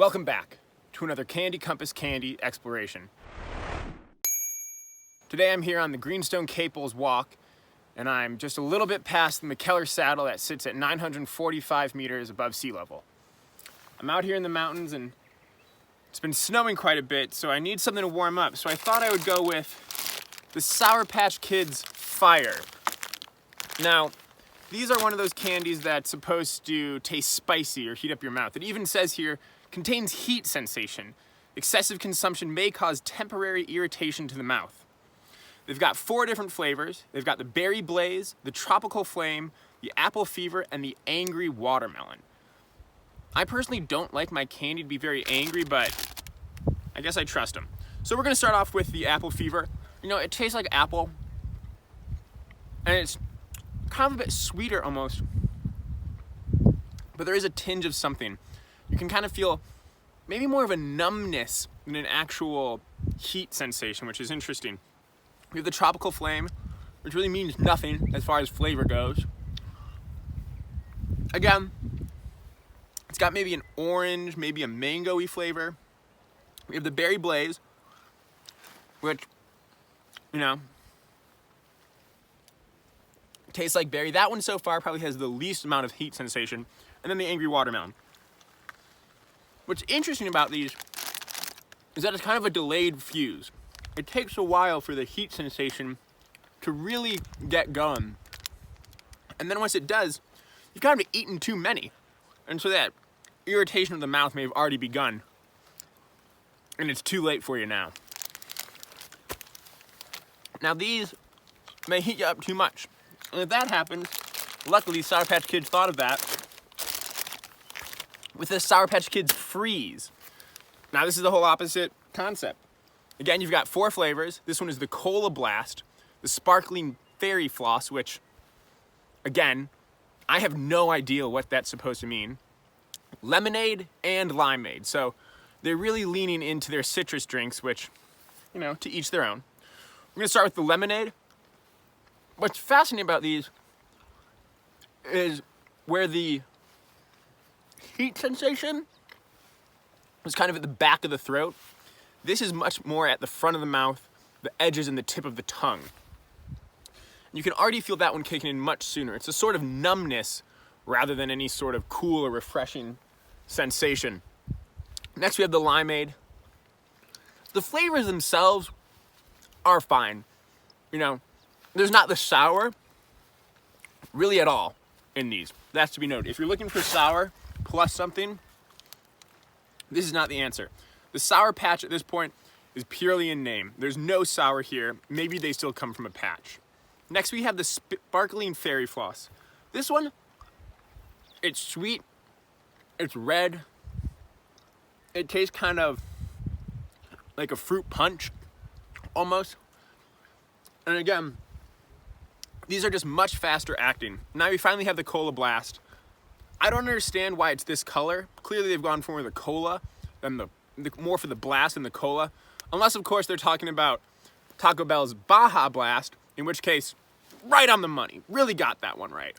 Welcome back to another Candy Compass Candy exploration. Today I'm here on the Greenstone Caples walk, and I'm just a little bit past the McKellar Saddle that sits at 945 meters above sea level. I'm out here in the mountains and it's been snowing quite a bit, so I need something to warm up. So I thought I would go with the Sour Patch Kids Fire. Now, these are one of those candies that's supposed to taste spicy or heat up your mouth. It even says here, contains heat sensation. Excessive consumption may cause temporary irritation to the mouth. They've got 4 different flavors. They've got the Berry Blaze, the Tropical Flame, the Apple Fever, and the Angry Watermelon. I personally don't like my candy to be very angry, but I guess I trust them. So we're gonna start off with the Apple Fever. You know, it tastes like apple, and it's kind of a bit sweeter almost, but there is a tinge of something. You can kind of feel maybe more of a numbness than an actual heat sensation, which is interesting. We have the Tropical Flame, which really means nothing as far as flavor goes. Again, it's got maybe an orange, maybe a mango-y flavor. We have the Berry Blaze, which, you know, tastes like berry. That one so far probably has the least amount of heat sensation. And then the Angry Watermelon. What's interesting about these is that it's kind of a delayed fuse. It takes a while for the heat sensation to really get going. And then once it does, you've kind of eaten too many. And so that irritation of the mouth may have already begun. And it's too late for you now. Now these may heat you up too much. And if that happens, luckily Sour Patch Kids thought of that with the Sour Patch Kids Freeze. Now this is the whole opposite concept. Again, you've got 4 flavors. This one is the Cola Blast, the Sparkling Fairy Floss, which, again, I have no idea what that's supposed to mean. Lemonade and Limeade. So they're really leaning into their citrus drinks, which, you know, to each their own. We're gonna start with the lemonade. What's fascinating about these is where the heat sensation is kind of at the back of the throat. This is much more at the front of the mouth, the edges, and the tip of the tongue. And you can already feel that one kicking in much sooner. It's a sort of numbness rather than any sort of cool or refreshing sensation. Next we have the Limeade. The flavors themselves are fine. You know, there's not the sour really at all in these. That's to be noted. If you're looking for sour plus something, this is not the answer. The Sour Patch at this point is purely in name. There's no sour here. Maybe they still come from a patch. Next we have the Sparkling Fairy Floss. This one, it's sweet, it's red, it tastes kind of like a fruit punch, almost. And again, these are just much faster acting. Now we finally have the Cola Blast. I don't understand why it's this color. Clearly they've gone for more of the cola than the more for the blast than the cola. Unless, of course, they're talking about Taco Bell's Baja Blast, in which case, right on the money. Really got that one right.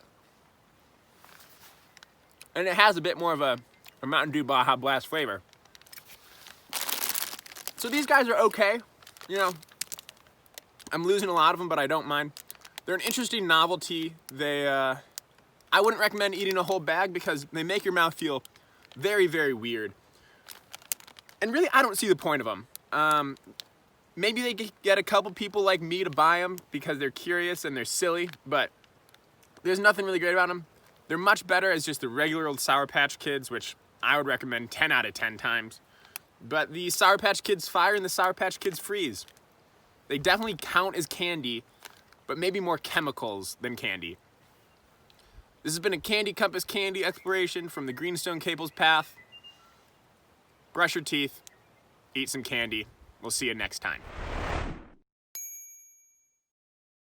And it has a bit more of a Mountain Dew Baja Blast flavor. So these guys are okay. You know, I'm losing a lot of them, but I don't mind. They're an interesting novelty. I wouldn't recommend eating a whole bag because they make your mouth feel very, very weird. And really, I don't see the point of them. Maybe they get a couple people like me to buy them because they're curious and they're silly, but there's nothing really great about them. They're much better as just the regular old Sour Patch Kids, which I would recommend 10 out of 10 times. But the Sour Patch Kids Fire and the Sour Patch Kids Freeze, they definitely count as candy, but maybe more chemicals than candy. This has been a Candy Compass Candy exploration from the Greenstone Caples Path. Brush your teeth, eat some candy. We'll see you next time.